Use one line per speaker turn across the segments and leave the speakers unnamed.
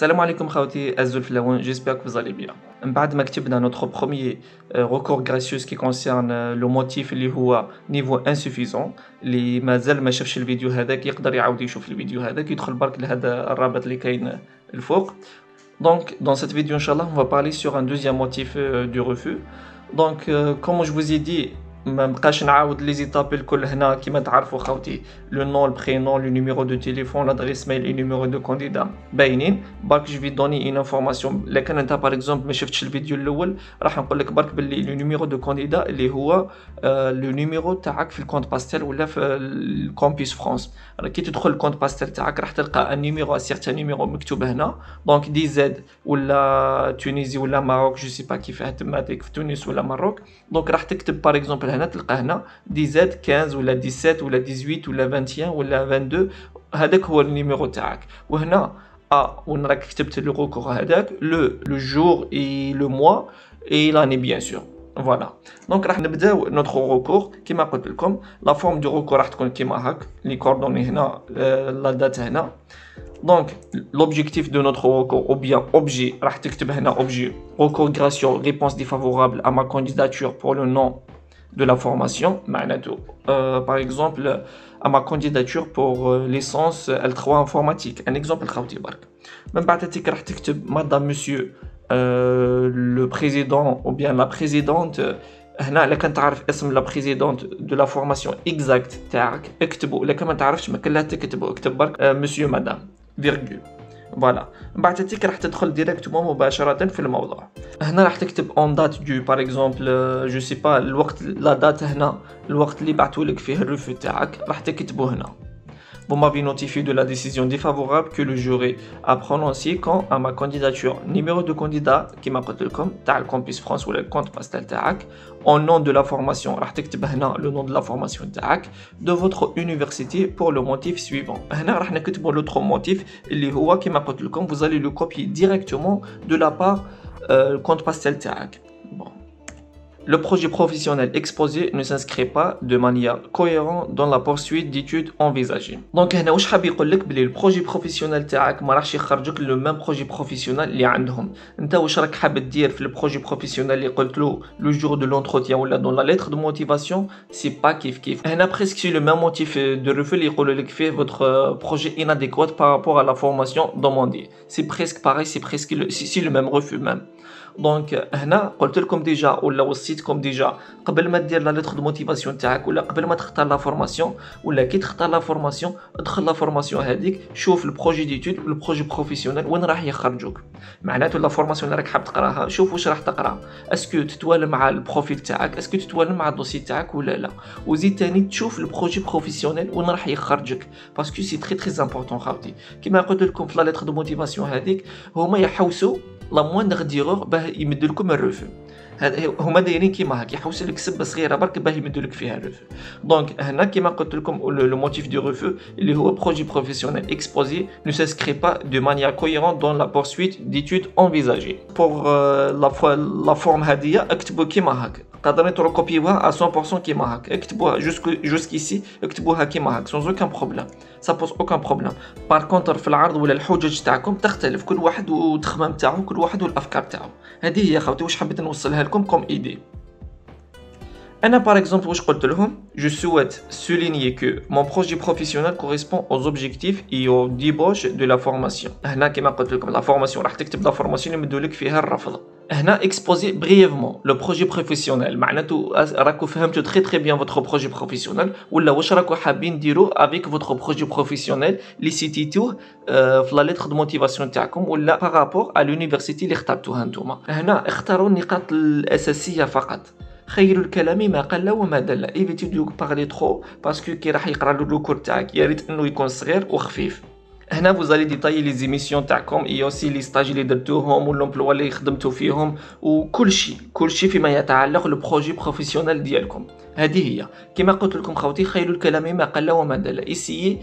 Salam alaikum khawti, Azul Flaouen, j'espère que vous allez bien. بعد ما كتبنا notre premier recours gracieux qui concerne le motif اللي هو niveau insuffisant اللي مازال ما شافش الفيديو هذاك يقدر يعاود يشوف الفيديو هذاك يدخل برك لهذا الرابط اللي كاين الفوق. Donc dans cette vidéo inchallah on va parler sur un deuxième motif du refus. Donc comme je vous ai dit ما بقاش نعاود لي زيتاب الكل هنا كيما تعرفوا خوتي لو نون البرينون لو نيميرو دو تليفون لادريس ميل لي نيميرو دو كانديدا باينين برك جو في دوني اون انفورماسيون لكن انت باغ اكزومبل ما شفتش الفيديو الاول راح نقول لك برك باللي لو نيميرو دو كانديدا اللي هو لو نيميرو تاعك في الكونت باستيل ولا في الكومبيس فرانس. كي تدخل الكونت باستيل تاعك راح تلقى ان نيميرو سيغتان نيميرو مكتوب هنا دونك دي زد ولا تونيزي ولا ماروك جو سي با كيفاه تماتيك في تونس ولا ماروك دونك راح تكتب باغ اكزومبل هنا تلقى هنا دي زد 15 ولا 17 ولا 18 ولا 21 ولا 22 هذاك هو النيميرو تاعك. وهنا وين راك كتبت لو ريكور هذاك لو جور اي لو موا اي لاني بيان سور. فوالا دونك راح نبداو نوتر ريكور كيما قلت لكم لا فورم دو ريكور راح تكون كيما هاك لي كوردوني هنا لا دات هنا. دونك l'objectif de notre recours ou bien objet راح تكتب هنا objet recours gracieux réponse défavorable à ma candidature pour le nom de la formation معناته par exemple à ma candidature pour licence L3 informatique un exemple خوتي برك من بعد تيك راح تكتب madame monsieur le président ou bien la présidente. هنا الا كنت تعرف اسم لا بريزيدونت دو لا فورماسيون اكزاكت تاعك اكتبوا، الا ما تعرفش ما كلها تكتبوا، اكتب برك مسيو مدام فيرغول. فوالا من بعد تيك راح تدخل ديريكتومون مباشره في الموضوع. هنا راح تكتب اون دات دو باغ اكزومبل جو سي با الوقت لا دات هنا الوقت اللي بعثوا لك فيه الريفو تاعك راح تكتبوا هنا. Vous m'avez notifié de la décision défavorable que le jury a prononcée quant à ma candidature. Numéro de candidat qui m'a قلت لكم تاع الكومبيس فرانس ولا الكونت باستيل تاعك. En nom de la formation راح تكتب هنا le nom de la formation تاعك de votre université pour le motif suivant. هنا راح نكتبوا l'autre motif اللي هو كيما قلت لكم vous allez le copier directement de la part compte pastel تاعك. Le projet professionnel exposé ne s'inscrit pas de manière cohérente dans la poursuite d'études envisagées. Donc هنا واش حاب يقول لك بلي البروجي بروفيسيونيل تاعك ما راحش يخرجك لو ميم بروجي بروفيسيونيل اللي عندهم. انت واش راك حاب دير في البروجي بروفيسيونيل اللي قلت له لو جور دو لونتروتيان ولا دون لا ليتر دو موتيفاسيون سي با كيف هنا بريسك سي لو ميم موتيف دو ريفو اللي يقولوا لك فيه votre projet inadéquat par rapport à la formation demandée. C'est presque pareil, c'est presque le même refus même. دونك هنا قلت لكم ديجا ولا وصيتكم ديجا قبل ما دير لا ليتر دو موتيفاسيون تاعك ولا قبل ما تختار لا فورماسيون ولا كي تختار لا فورماسيون ادخل لا فورماسيون هذيك شوف البروجي ديتود والبروجي بروفيسيونيل وين راح يخرجوك. معناته لا فورماسيون اللي راك حاب تقراها شوف واش راح تقرا اسكو تتوالى مع البروفيل تاعك اسكو تتوالى مع الدوسي تاعك ولا لا. وزيد ثاني تشوف البروجي بروفيسيونيل وين راح يخرجك باسكو سي تري امبورطون خاوتي. كيما قلت لكم في لا ليتر دو موتيفاسيون هذيك هما يحوسوا لا موندغ ديغور باه يمدوا لكم الريفو. هما دايرين كيما هاك يحوسوا لك سبه صغيره برك باه يمدوا لك فيها الريفو. دونك هنا كيما قلت لكم لو موتيف دو ريفو اللي هو بروجي بروفيسيونيل اكسبوزي نو سانسكري با دو مانيير كوهيرونت دون لا بورسويت ديتود انفيزاجي. بور لا فورم هذه اكتبوا كيما هاك قادرين تروكوبيوها 100% كيما هاك اكتبوها جوسكيسي اكتبوها كيما هاك سون اوكان بروبليم سا بوز اوكان بروبليم. بار كونتر في العرض ولا الحجج تاعكم تختلف كل واحد والتخمام تاعو كل واحد والافكار تاعو. هذه هي خوتي واش حبيت نوصلها لكم كوم ايدي. انا بار اكزومبل واش قلت لهم جو سويت souligner que mon projet professionnel correspond aux objectifs et aux débauches de la formation. هنا كيما قلت لكم لا فورماسيون راح تكتب لا فورماسيون اللي مدوا لك فيها الرفض. هنا exposer brièvement le projet professionnel معناته راكو فهمتوا très bien votre projet professionnel ولا واش راكو حابين ديروا avec votre projet professionnel اللي سيتيتوه في لا ليتر دو موتيفاسيون تاعكم ولا بارابور على لونيفرسيتي اللي اخترتوها نتوما. هنا اختاروا النقاط الاساسيه فقط. خير الكلام ما قل وما دل. ايفيتي دو بارلي ترو باسكو كي راح يقرا له الكور تاعك يا ريت انه يكون صغير وخفيف. هنا vous allez détailler les émissions تاعكم اي اوسي لي ستاج اللي درتوهم والامبلوا اللي خدمتوا فيهم وكل شيء فيما يتعلق بالبروجي بروفيسيونيل ديالكم. هذه هي كما قلت لكم خوتي خير الكلام ما قل وما دل. essayez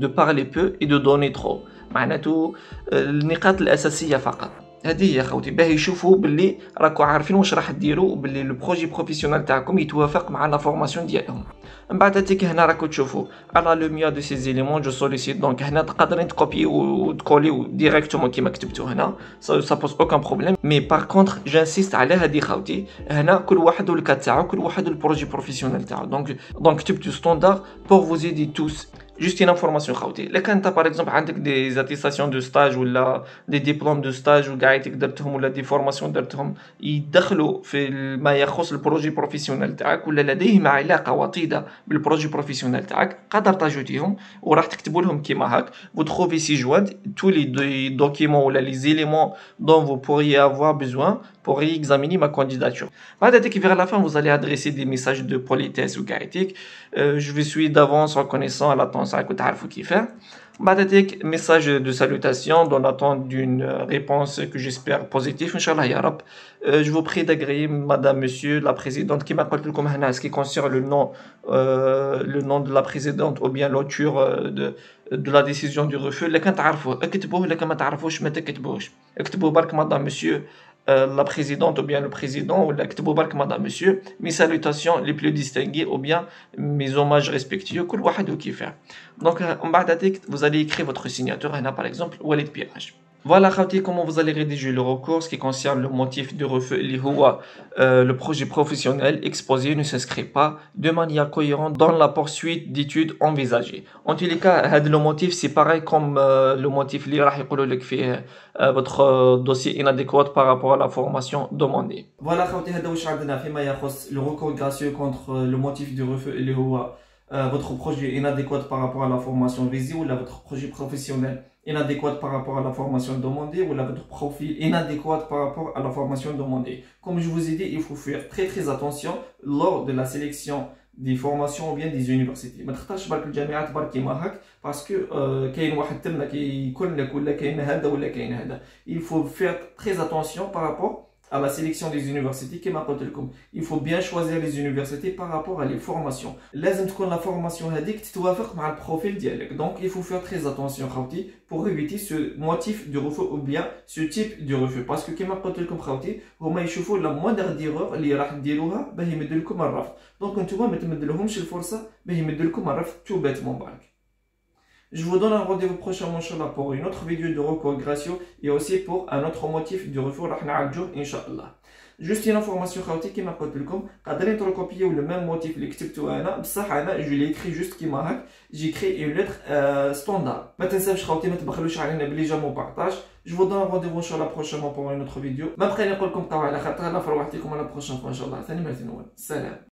de parler peu et de donner trop معناته النقاط الاساسيه فقط. هذه هي خوتي باه يشوفوا باللي راكو عارفين واش راح ديروا وباللي لو بروجي بروفيسيونيل تاعكم يتوافق مع لا فورماسيون ديالهم. من بعد هاتيك هنا راكو تشوفوا على لو ميا دو سي زيليمون جو سوليسيت. دونك هنا تقدرين تكوبي وتكوليو ديريكتومون كيما كتبتو هنا سا بوز اوكان بروبليم. مي باغ كونطخ جانسيست على هذه خوتي، هنا كل واحد والكات تاعو، كل واحد البروجي بروفيسيونيل تاعو. دونك كتبتو ستاندار بور فوز ايدي توس. Juste une information خوتي، الا كان انت باغ اكزومبل عندك دي زاتيستاسيون دو ستاج ولا دي ديبلوم دو ستاج وقاعدتك درتهم ولا دي فورماسيون درتهم يدخلوا في ما يخص البروجي بروفيسيونيل تاعك ولا لديهم علاقه وطيده بالبروجي بروفيسيونيل تاعك، قادر تاجوتيهم وراح تكتبوا لهم كيما هاك vous trouvez ci joint tous les documents ou les éléments dont vous pourriez avoir besoin pour examiner ma candidature. بعد هذيك vers la fin vous allez adresser des messages de politesse وقاعدتك je vous suis d'avance reconnaissant à l'attente راكو تعرفوا كيفاه. بعد هذيك message de salutation dans l'attente d'une réponse que j'espère positive ان شاء الله يا رب. je vous prie d'agréer madame monsieur la présidente كيما قلت لكم هنا ce qui concerne le nom de la présidente ou bien l'auteur de la décision du refus. اللي كان تعرفوه اكتبوه، اللي كان ما تعرفوش ما تكتبوش، اكتبوا برك madame monsieur la présidente ou bien le président ou اكتبوا برك madame monsieur. mes salutations les plus distinguées ou bien mes hommages respectueux كل واحد وكيفاه. donc من بعد هذيك vous allez écrire votre signature هنا par exemple Walid Piraj. Voilà خوتي comment vous allez rédiger le recours ce qui concerne le motif de refus اللي هو le projet professionnel exposé ne s'inscrit pas de manière cohérente dans la poursuite d'études envisagées. En tous les cas هذا le motif c'est pareil comme le motif اللي راح يقولوا لك فيه votre dossier inadéquat par rapport à la formation demandée. Voilà خوتي هذا واش عندنا فيما يخص le recours gracieux contre le motif de refus اللي هو votre projet inadéquat par rapport à la formation visée ou votre projet professionnel inadéquat par rapport à la formation demandée ou votre profil inadéquat par rapport à la formation demandée. Comme je vous ai dit, il faut faire très attention lors de la sélection des formations ou bien des universités. ما تختارش برك الجامعات برك كيما هاك باسكو كاين واحد تما كيكون لك ولا كاين هذا ولا كاين هذا. Il faut faire très attention par rapport à la sélection des universités كما قلت لكم. Il faut bien choisir les universités par rapport à les formations. لازم تكون la formation هذيك تتوافق مع البروفيل ديالك. Donc il faut faire très attention خوتي pour éviter ce motif de refus ou bien ce type de refus parce que كما قلت لكم خوتي هما يشوفوا la moindre d'erreur اللي راح ديروها باه يمدوا لكم الرفض. دونك نتوما ما تمدلهمش الفرصه باه يمدوا لكم الرفض tout bêtement برك. Je vous donne un rendez-vous prochainement Inch'Allah pour une autre vidéo de recours gracieux et aussi pour un autre motif de refus راح نعالجوه Inch'Allah. Juste une information خوتي كيما قلت لكم قادرين تركوبيو le même motif اللي كتبته انا بصح انا جو لي écrit juste كيما هاك جي كري une lettre standard. ما تنساوش خوتي ما تبخلوش علينا بلي جام وبارطاج. Je vous donne un rendez-vous Inch'Allah prochainement pour une autre vidéo. ما بقى نقول لكم بقاو على خاطر الله في رواحتكم على بروشين فوا ان شاء الله. ثاني مرة نقول سلام.